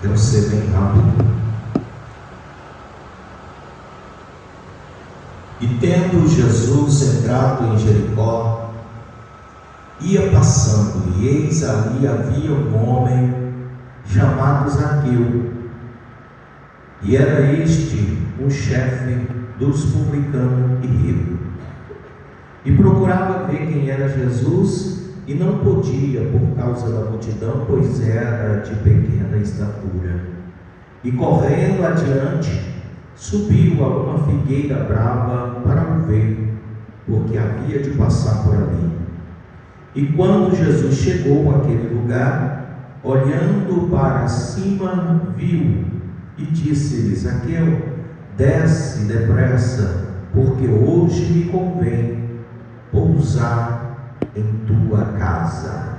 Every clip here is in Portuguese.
Quero ser bem rápido. E tendo Jesus entrado em Jericó, ia passando, e eis ali havia um homem chamado Zaqueu, e era este um chefe dos publicanos e rico, e procurava ver quem era Jesus, e não podia por causa da multidão, pois era de pequena estatura. E correndo adiante, subiu a uma figueira brava para o ver, porque havia de passar por ali. E quando Jesus chegou àquele lugar, olhando para cima, viu e disse-lhe: Zaqueu, desce depressa, porque hoje me convém pousar em tua casa.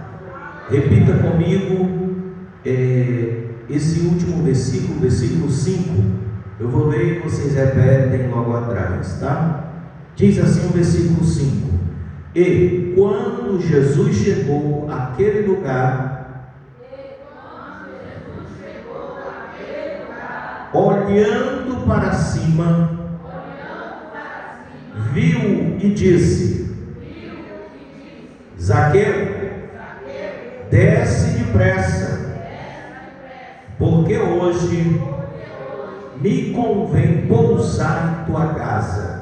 Repita comigo esse último versículo, versículo 5. Eu vou ler e vocês repetem logo atrás, tá? Diz assim o versículo 5: E quando Jesus chegou àquele lugar, olhando para cima, viu e disse: Zaqueu, desce depressa, porque hoje me convém pousar em tua casa.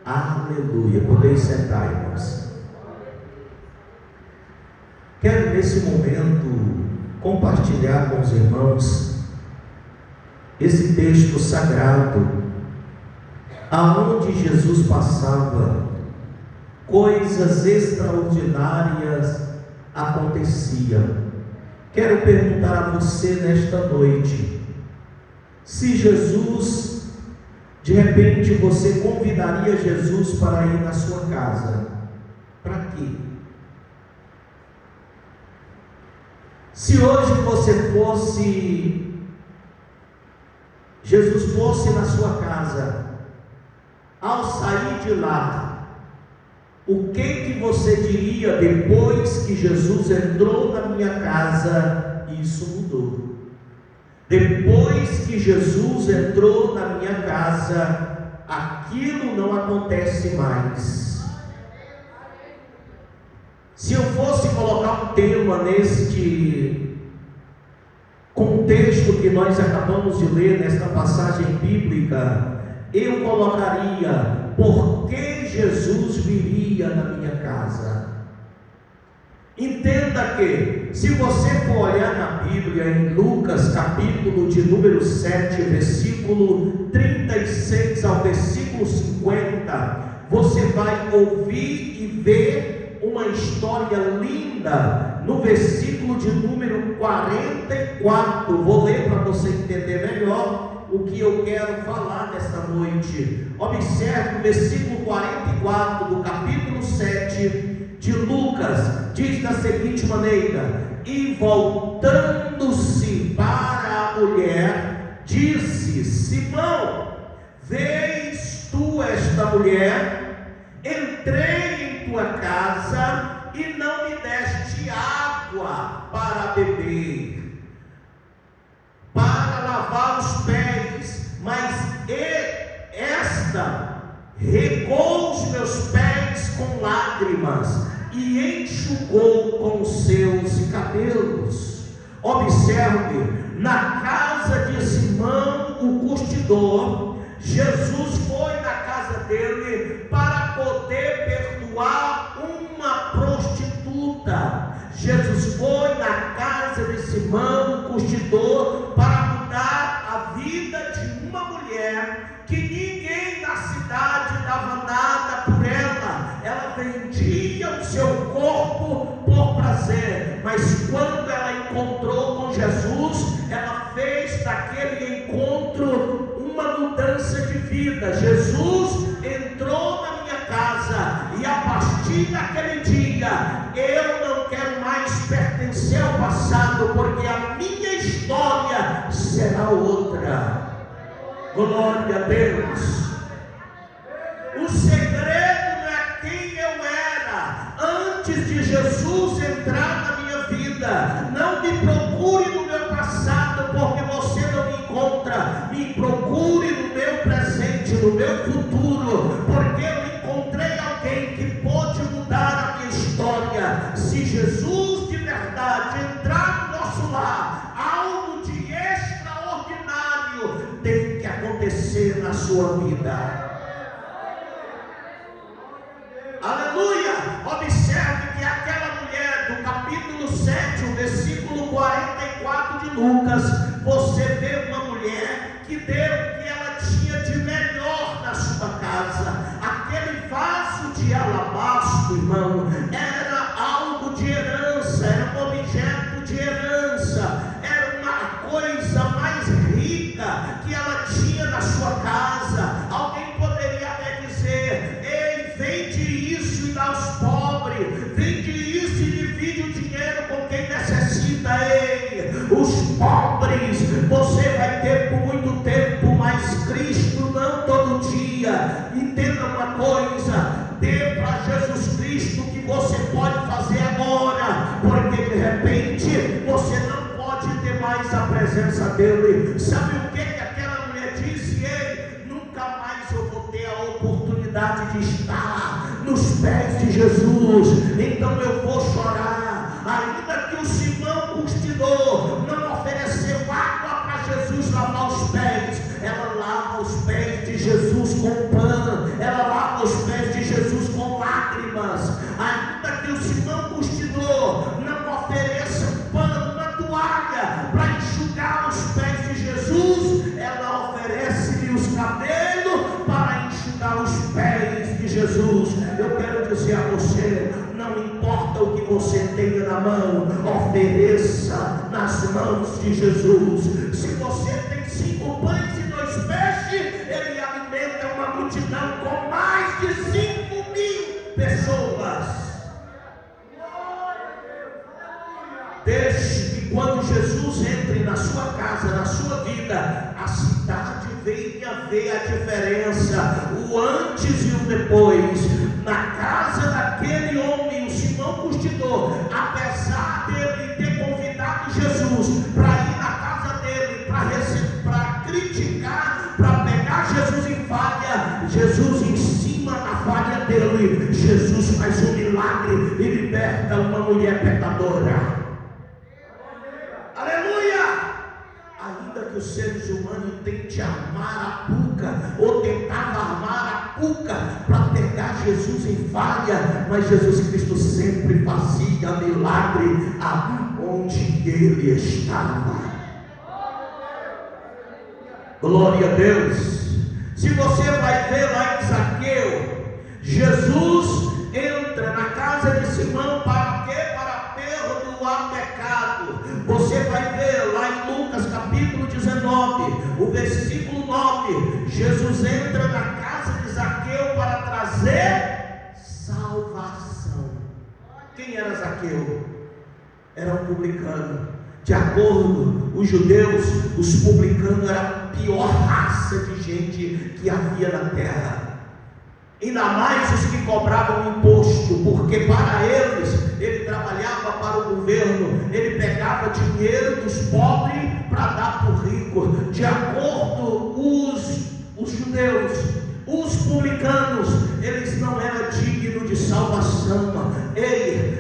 Aleluia. Podeis sentar, irmãos. Quero nesse momento compartilhar com os irmãos esse texto sagrado, aonde Jesus passava, coisas extraordinárias aconteciam. Quero perguntar a você nesta noite, se Jesus, de repente você convidaria Jesus para ir na sua casa, para quê? Se hoje Jesus fosse na sua casa, ao sair de lá, o que você diria depois que Jesus entrou na minha casa? Isso mudou. Depois que Jesus entrou na minha casa, aquilo não acontece mais. Se eu fosse colocar um tema neste contexto que nós acabamos de ler, nesta passagem bíblica, eu colocaria: por que Jesus viria na minha casa? Entenda que, se você for olhar na Bíblia, em Lucas, capítulo de número 7, versículo 36 ao versículo 50, você vai ouvir e ver uma história linda, no versículo de número 44, vou ler para você entender melhor o que eu quero falar nesta noite. Observe o versículo 44 do capítulo 7 de Lucas, diz da seguinte maneira: e voltando-se para a mulher, disse: Simão, vês tu esta mulher? Entrei em tua casa e não me deste água para beber, para lavar os pés, mas esta regou os meus pés com lágrimas e enxugou com os seus cabelos. Observe, na casa de Simão o curtidor, Jesus foi na casa dele para poder perdoar uma prostituta. Jesus foi na casa de Simão o curtidor para mudar a vida de uma mulher que ninguém na cidade dava nada por ela. Ela vendia o seu corpo por prazer, mas quando ela encontrou com Jesus, ela fez daquele encontro uma mudança de vida. Jesus entrou na minha casa e a partir daquele dia eu não quero mais pertencer ao passado, porque a minha história será outra. Glória a Deus. O segredo não é quem eu era antes de Jesus entrar na minha vida, não o meu futuro, porque eu encontrei alguém que pode mudar a minha história. Se Jesus de verdade entrar no nosso lar, algo de extraordinário tem que acontecer na sua vida. Aleluia! Observe que aquela mulher do capítulo 7, o versículo 44 de Lucas, você vê uma mulher que deu o que ela tinha de melhor na sua casa. Aquele vaso de alabastro, irmão, era algo de herança, era um objeto de herança, era uma coisa mais rica que ela tinha na sua casa. Alguém poderia até dizer: ei, vende isso e dá aos pobres, vende isso e divide o dinheiro com quem necessita. Ei, os pobres você vai ter por muito tempo, mas Cristo não todo dia. Entenda uma coisa: dê para Jesus Cristo o que você pode fazer agora, porque de repente você não pode ter mais a presença dele. Sabe o que aquela mulher disse? Ei, nunca mais eu vou ter a oportunidade de estar nos pés de Jesus, então eu vou chorar. Ainda que o Simão Curtidor não ofereceu água para Jesus lavar os pés, ela lava os pés de Jesus com pano, ela lava os pés de Jesus com lágrimas. Ainda que o Simão Curtidor não ofereça pano, uma toalha para enxugar os pés de Jesus, ela oferece-lhe os cabelos para enxugar os pés de Jesus. Eu quero dizer a você: não importa o que você tenha na mão, ofereça nas mãos de Jesus. Se você tem 5 pães e 2 peixes, ele alimenta uma multidão com mais de 5.000 pessoas. Deixe que quando Jesus entre na sua casa, na sua vida, a cidade venha ver a diferença, o antes e o depois. Na casa daquele homem, o Simão Curtidor, apesar dele ter convidado Jesus para ir na casa dele, para criticar, para pegar Jesus em falha, Jesus em cima da falha dele, Jesus faz um milagre e liberta uma mulher pecadora. Aleluia! Ainda que os seres humanos tentem armar a cuca, ou tentavam armar a cuca para pegar Jesus em falha, mas Jesus Cristo sempre fazia milagre aonde ele estava. Glória a Deus! Se você vai ver lá em Zaqueu, Jesus entra na casa de Simão para quê? Para perdoar pecado. Você vai ver lá em Lucas capítulo 19, o versículo 9, Jesus entra na casa de Zaqueu para trazer salvação. Quem era Zaqueu? Era um publicano. De acordo com os judeus, os publicanos eram a pior raça de gente que havia na terra. Ainda mais os que cobravam imposto, porque para eles, ele trabalhava para o governo, ele pegava dinheiro dos pobres para dar para o rico. De acordo com os judeus, os publicanos, eles não eram dignos de salvação.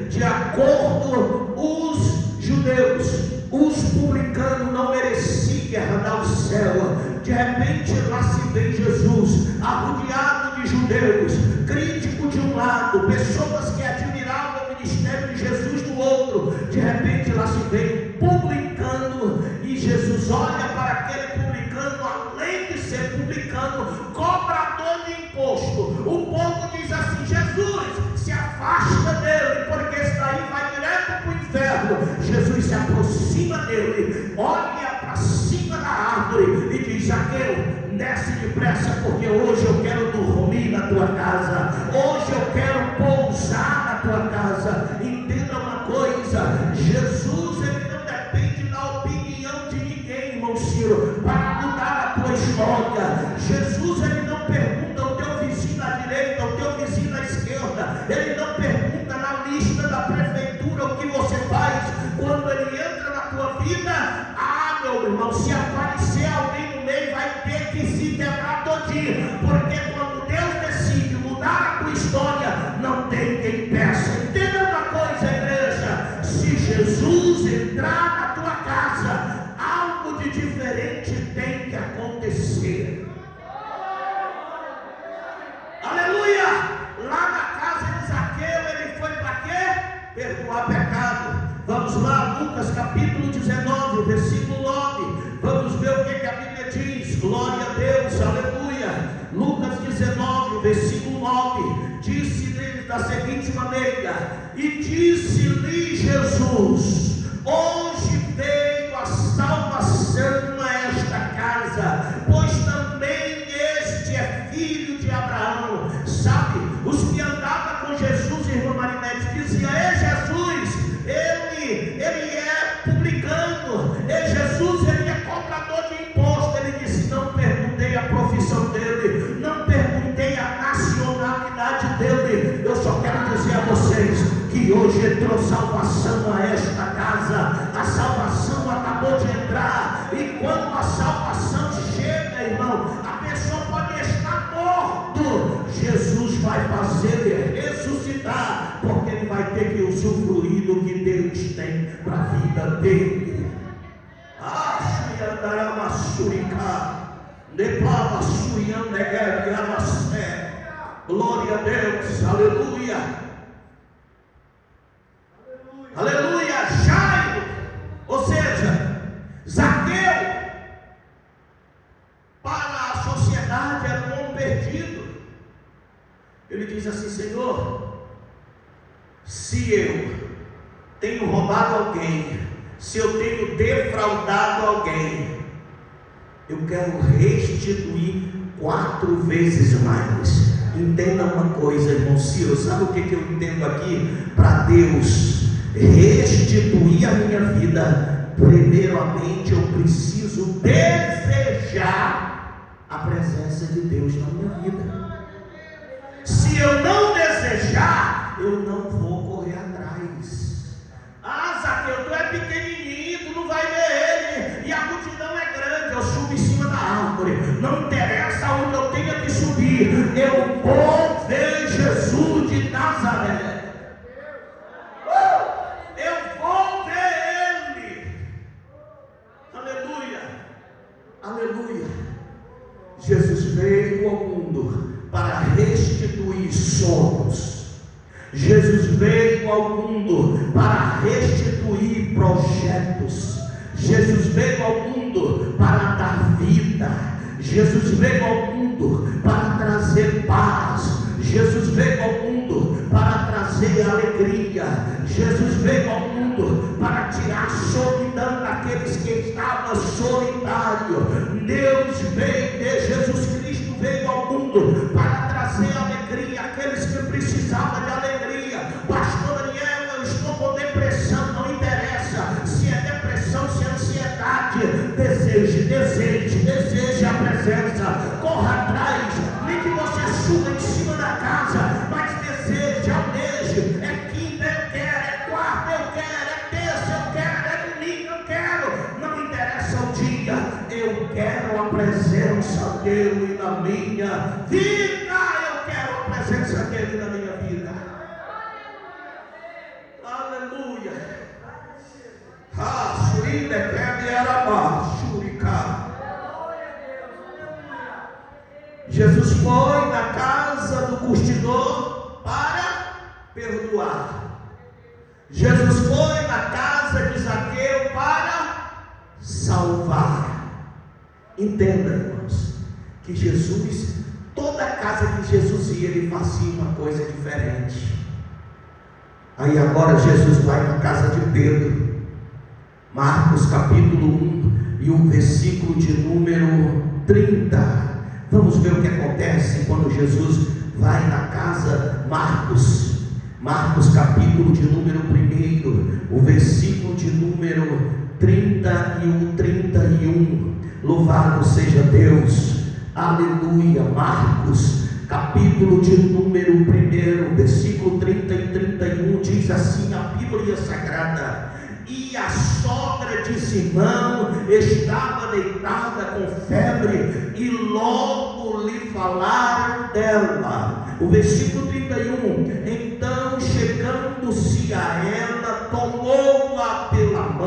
De acordo com os judeus, os publicanos não mereciam herdar o céu. De repente lá se vê Jesus, arrodeado de judeus, crítico de um lado, pessoas que admiravam o ministério de Jesus do outro. De repente lá se vê um publicano, e Jesus olha para aquele publicano, além de ser publicano, cobrador de imposto. O povo diz assim: Jesus, se afasta dele, porque esse daí vai direto para o inferno. Jesus se aproxima dele, olha para cima da árvore e diz: Zaqueu, desce depressa, porque hoje eu quero dormir na tua casa, hoje eu quero pousar na tua casa. Entenda uma coisa: Jesus, ele não depende da opinião de ninguém, irmão Ciro, para mudar a tua história. Jesus, ele não pergunta ao teu vizinho à direita, ao teu vizinho à esquerda, ele não pergunta na lista da prefeitura o que você faz. Quando ele entra na tua vida, meu irmão, se aparecer alguém no meio, vai ter que se quebrar todinho, porque Jesus entrar na tua casa, algo de diferente tem que acontecer. Aleluia! Lá na casa de Zaqueu, ele foi para quê? Perdoar pecado. Vamos lá, Lucas capítulo 19, versículo 9. Vamos ver o que a Bíblia diz. Glória a Deus, aleluia. Lucas 19, versículo 9. Disse-lhe da seguinte maneira: e disse-lhe Jesus: hoje veio a salvação a esta casa, pois também este é filho de Abraão. Sabe, os que andavam com Jesus, irmã Marinete, diziam: ei, Jesus, ele é publicano, Jesus, ele é cobrador de imposto. Ele disse: não perguntei a profissão dele, não perguntei a nacionalidade dele. Eu só quero dizer a vocês que hoje entrou salvação a esta casa. A salvação acabou de entrar, e quando a salvação chega, irmão, a pessoa pode estar morto, Jesus vai fazer ele ressuscitar, porque ele vai ter que usufruir do que Deus tem para a vida dele. Glória a Deus, aleluia, aleluia. Jairo, ou seja, Zaqueu, para a sociedade era um homem perdido. Ele diz assim: Senhor, se eu tenho roubado alguém, se eu tenho defraudado alguém, eu quero restituir 4 vezes mais. Entenda uma coisa, irmão Ciro, sabe o que eu entendo aqui? Para Deus restituir a minha vida, primeiramente eu preciso desejar a presença de Deus na minha vida. Se eu não desejar, eu não vou correr atrás. Zaqueu, tu é pequenininho, tu não vai ver ele, e a multidão é grande, eu subo em cima da árvore, não interessa onde eu tenha que subir, eu vou ver Jesus de Nazaré. Eu vou ver ele. Aleluia, aleluia. Jesus veio ao mundo para restituir sonhos. Jesus veio ao mundo para restituir projetos. Jesus veio ao mundo para dar vida. Jesus veio ao mundo para trazer paz. Jesus veio ao mundo para trazer alegria. Jesus veio ao mundo para tirar a solidão daqueles que estavam solitários. Deus veio, Jesus Cristo veio ao mundo para trazer alegria àqueles que precisavam de alegria. Pastor Daniel, eu estou com depressão, não interessa se é depressão, se é ansiedade, deseje a presença, corra atrás, nem que você suba em cima da casa, mas deseje, almeje. É quinta, eu quero, é quarta, eu quero, é terça, eu quero, é domingo, eu quero, não interessa o dia, eu quero a presença dele na minha vida. Eu quero a presença dele na minha vida. Aleluia. Jesus foi na casa do curtidor para perdoar. Jesus foi na casa de Zaqueu para salvar. Entenda, irmãos, que Jesus, toda casa que Jesus ia, ele fazia uma coisa diferente. Aí agora Jesus vai na casa de Pedro, Marcos capítulo 1 e o versículo de número 30. Vamos ver o que acontece quando Jesus vai na casa. Marcos capítulo de número 1, o versículo de número 30 e o 31. Louvado seja Deus, aleluia. Marcos capítulo de número 1, versículo 30 e 31, diz assim a Bíblia Sagrada: e a sogra de Simão estava deitada com febre, e logo lhe falaram dela. O versículo 31, então chegando-se a ela, tomou-a pela mão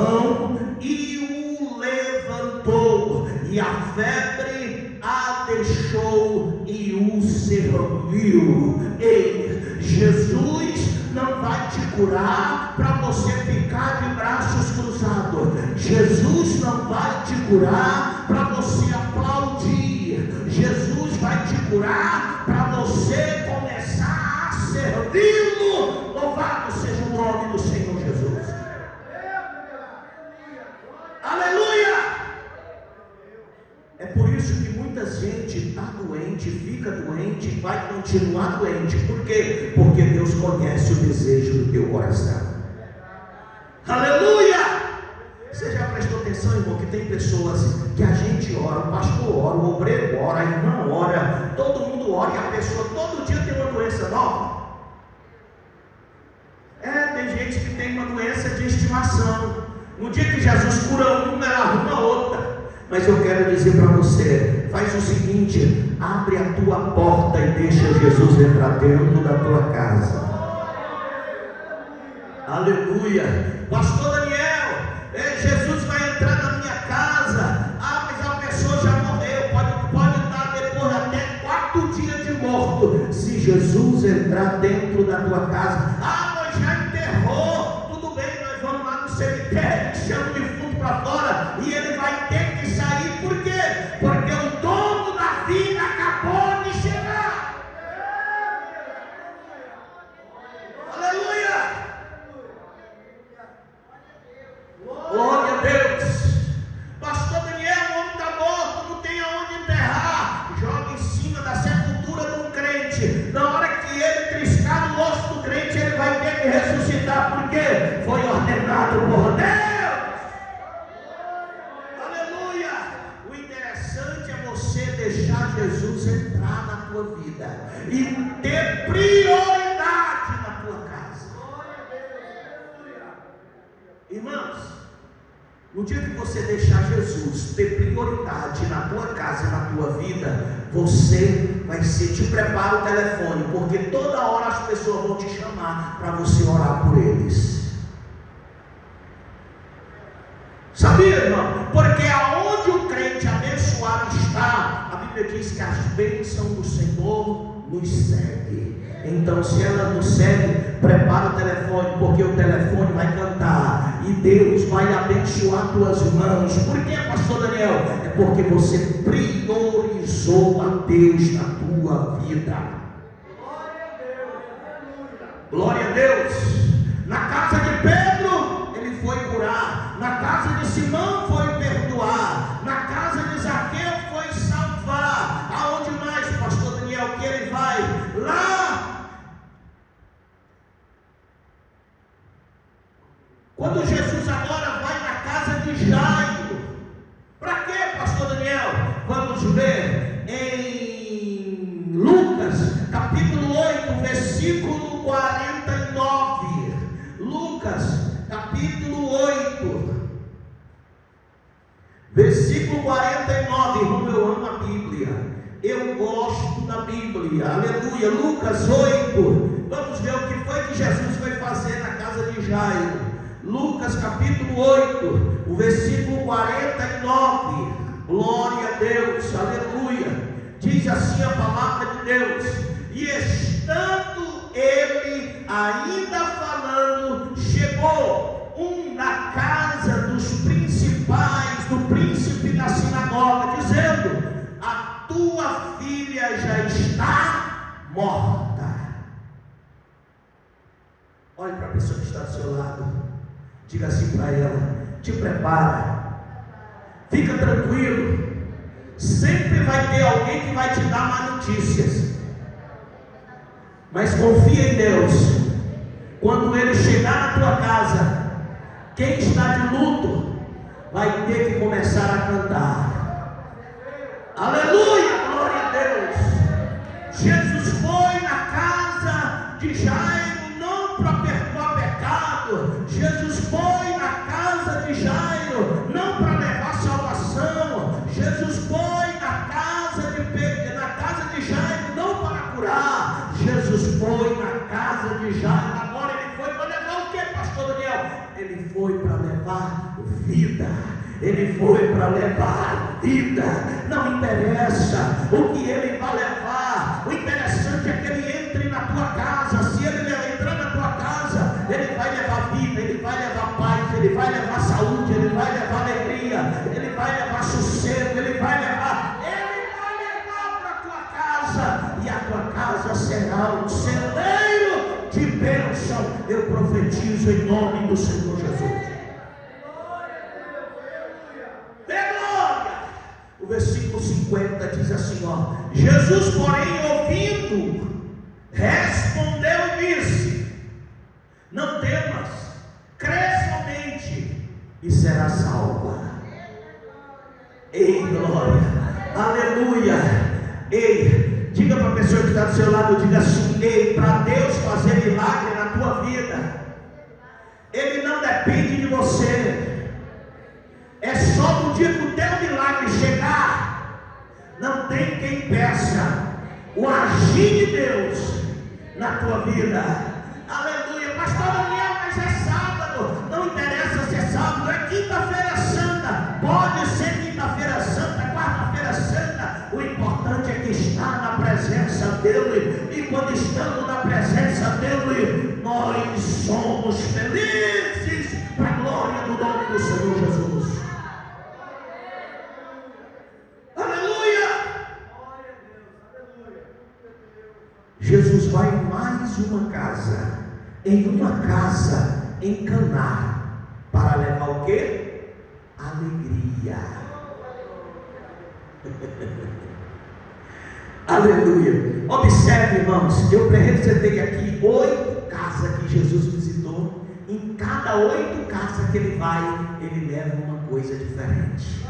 ouviu. Ei, Jesus não vai te curar para você ficar de braços cruzados. Jesus não vai te curar para você aplaudir. Jesus vai te curar para você começar a servi-lo. Louvado seja o nome do Senhor Jesus. Aleluia! É por isso que muita gente está doente, fica doente e vai continuar doente. Por quê? Porque Deus conhece o desejo do teu coração. Aleluia! Você já prestou atenção, irmão, que tem pessoas que a gente ora, o pastor ora, o obreiro ora, a irmã ora, todo mundo ora e a pessoa todo dia tem uma doença nova? Tem gente que tem uma doença de estimação. No dia que Jesus cura uma, ela arruma outra. Mas eu quero dizer para você, faz o seguinte: abre a tua porta e deixa Jesus entrar dentro da tua casa. Aleluia. Pastor Daniel, Jesus vai entrar na minha casa. Mas a pessoa já morreu, pode estar depois até 4 dias de morto. Se Jesus entrar dentro da tua casa, mas já enterrou, tudo bem, nós vamos lá no cemitério, chama o defunto para fora e ele vai ter que sair. Por quê? Porque o dono da vida acabou de chegar. Aleluia! Glória a Deus. Pastor Daniel, o homem está morto, não tem aonde enterrar. Joga em cima da sepultura de um crente. Na hora que ele triscar no osso do crente, ele vai ter que ressuscitar. Por quê? Foi ordenado por Deus. Deixar Jesus entrar na tua vida e ter prioridade na tua casa. Irmãos, no dia que você deixar Jesus ter prioridade na tua casa e na tua vida, você vai ser, te prepara o telefone, porque toda hora as pessoas vão te chamar para você orar por eles. Sabia, irmão? Porque aonde o crente abençoado está, a Bíblia diz que as bênçãos do Senhor nos seguem. Então, se ela nos segue, prepara o telefone, porque o telefone vai cantar e Deus vai abençoar tuas mãos. Por que, pastor Daniel? É porque você priorizou a Deus na tua vida. Glória a Deus. Na casa de Pedro, ele foi curar. Na casa de Simão, foi perdoar. Na casa de Zaqueu, foi salvar. Aonde mais, pastor Daniel, que ele vai? Lá. Quando Jesus agora vai na casa de Jairo. Para quê, pastor Daniel? Vamos ver em Lucas, capítulo 8, versículo 49. Lucas, capítulo 8, versículo 49. Irmão, eu amo a Bíblia, eu gosto da Bíblia, aleluia. Lucas 8, vamos ver o que foi que Jesus foi fazer na casa de Jairo. Lucas capítulo 8, o versículo 49, glória a Deus, aleluia. Diz assim a palavra de Deus: e estando ele ainda falando, chegou um na casa dos principais, do príncipe da sinagoga, dizendo: a tua filha já está morta. Olhe para a pessoa que está do seu lado, diga assim para ela: te prepara, fica tranquilo, sempre vai ter alguém que vai te dar más notícias, mas confia em Deus. Quando ele chegar na tua casa, quem está de luto vai ter que começar a cantar. Aleluia, glória a Deus. Jesus foi na casa de Jairo não para perdoar pecado. Jesus foi na casa de Jairo não para levar salvação. Jesus foi na casa de Jairo não para curar. Jesus foi na casa de Jairo. Agora ele foi para levar o que, pastor Daniel? Ele foi para levar vida. Ele foi para levar vida. Não interessa o que ele vai levar. O interessante é que ele tua casa, se ele entrar na tua casa, ele vai levar vida, ele vai levar paz, ele vai levar saúde, ele vai levar alegria, ele vai levar sossego, ele vai levar para a tua casa, e a tua casa será um celeiro de bênção. Eu profetizo em nome do Senhor Jesus. O versículo 50 diz assim, ó: Jesus, porém, ouvindo, respondeu e disse: não temas, crê somente e será salva. Ei, glória, aleluia. Ei, diga para a pessoa que está do seu lado, diga assim: ei, para Deus fazer milagre na tua vida, Ele não depende de você. É só no dia que o teu milagre chegar, não tem quem peça o agir de Deus na tua vida. Aleluia. Pastor Daniel, mas é sábado. Não interessa se é sábado, é quinta-feira santa. Pode ser quinta-feira santa, quarta-feira santa. O importante é que está na presença dele. E quando estamos na presença dele, nós somos felizes para a glória do nome do Senhor Jesus. Jesus vai em mais uma casa, em Caná, para levar o quê? Alegria. Aleluia. Observe, irmãos, eu reservei aqui 8 casas que Jesus visitou. Em cada 8 casas que ele vai, ele leva uma coisa diferente.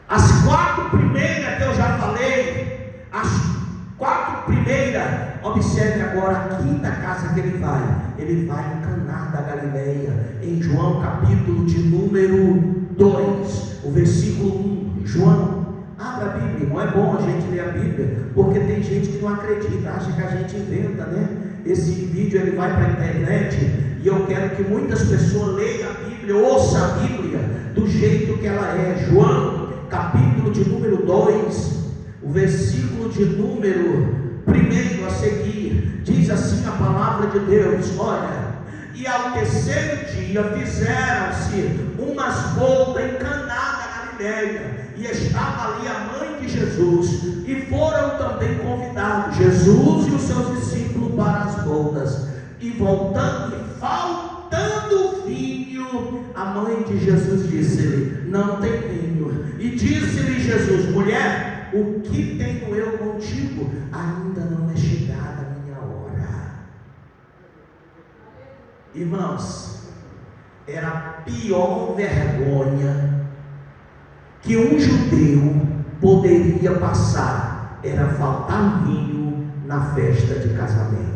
As 4 primeiras que eu já falei, as 4 primeiras, observe agora a 5ª casa que ele vai em Caná da Galileia, em João capítulo de número 2, o versículo 1, João, abra a Bíblia, irmão. É bom a gente ler a Bíblia, porque tem gente que não acredita, acha que a gente inventa, né? Esse vídeo ele vai para a internet, e eu quero que muitas pessoas leiam a Bíblia, ouçam a Bíblia do jeito que ela é. João capítulo de número 2, o versículo de número 1 a seguir, diz assim a palavra de Deus: olha, e ao terceiro dia fizeram-se umas bodas em Caná da Galileia, e estava ali a mãe de Jesus, e foram também convidados Jesus e os seus discípulos para as bodas. E voltando e faltando vinho, a mãe de Jesus disse-lhe: não tem vinho. E disse-lhe Jesus: mulher, o que tenho eu contigo? Ainda não é chegada a minha hora. Irmãos, era a pior vergonha que um judeu poderia passar, era faltar vinho na festa de casamento.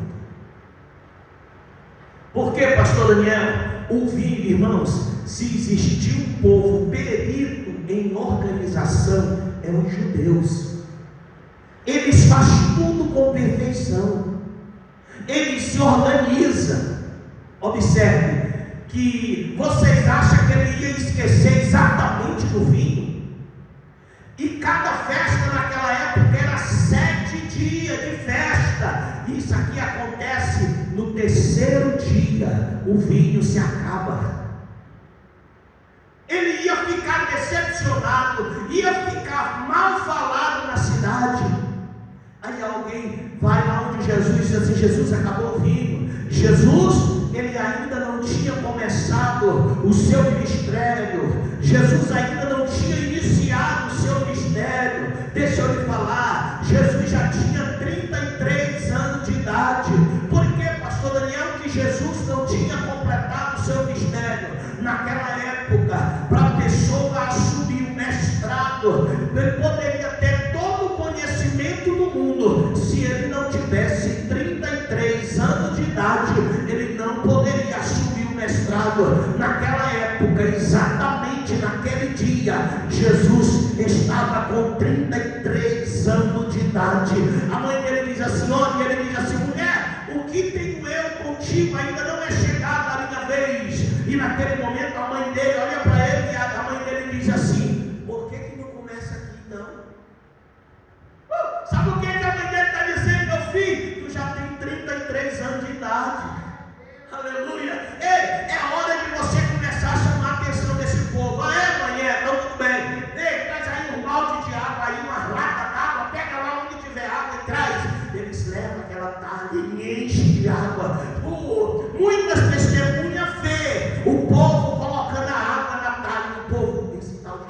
Por que, pastor Daniel? O vinho, irmãos, se existia um povo perito em organização, eram os judeus. Eles fazem tudo com perfeição, eles se organizam. Observe que vocês acham que ele ia esquecer exatamente do vinho? E cada festa naquela época era 7 dias de festa. Isso aqui acontece no terceiro dia, o vinho se acaba. Ele ia ficar decepcionado, ia ficar mal falado na cidade. Aí alguém vai lá onde Jesus e diz assim: Jesus, acabou o vinho. Jesus, ele ainda não tinha começado o seu ministério. Jesus ainda não tinha iniciado o seu ministério. Deixa eu lhe falar, Jesus já tinha 33 anos de idade. Por que, pastor Daniel, que Jesus não tinha completado o seu ministério? Naquela época, para a pessoa assumir o mestrado, ele poderia ter todo o conhecimento do mundo. Se ele não tivesse 33 anos de idade, ele não poderia assumir o mestrado. Naquela época, exatamente naquele dia, Jesus estava com 33 anos de idade. A mãe dele diz assim: olha, ele diz assim: mulher, o que tenho eu contigo? Ainda não é chegada a minha vez. E naquele momento a mãe dele olha para ele, e a mãe dele diz assim: por que não começa aqui então? Sabe o que a mãe dele está dizendo? Meu filho, tu já tem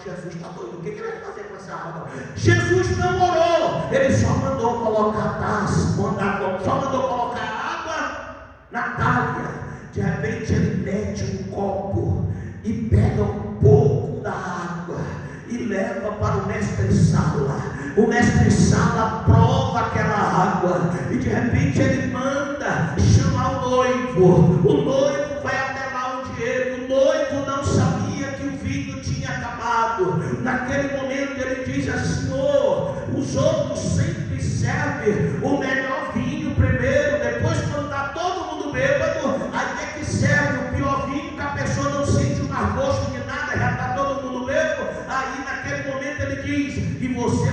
Jesus está doido, o que ele vai fazer com essa água? Jesus não orou, ele só mandou colocar a taça, só mandou colocar água na talha. De repente ele mete um copo e pega um pouco da água e leva para o mestre-sala. O mestre-sala prova aquela água e de repente ele manda chamar o noivo. O noivo vai até lá onde ele, o noivo não sabia que o vinho tinha acabado. Naquele momento ele diz assim: Senhor, os outros sempre servem o melhor vinho primeiro, depois quando está todo mundo bêbado, aí é que serve o pior vinho, que a pessoa não sente o mais gosto de nada, já está todo mundo bêbado. Aí naquele momento ele diz: e você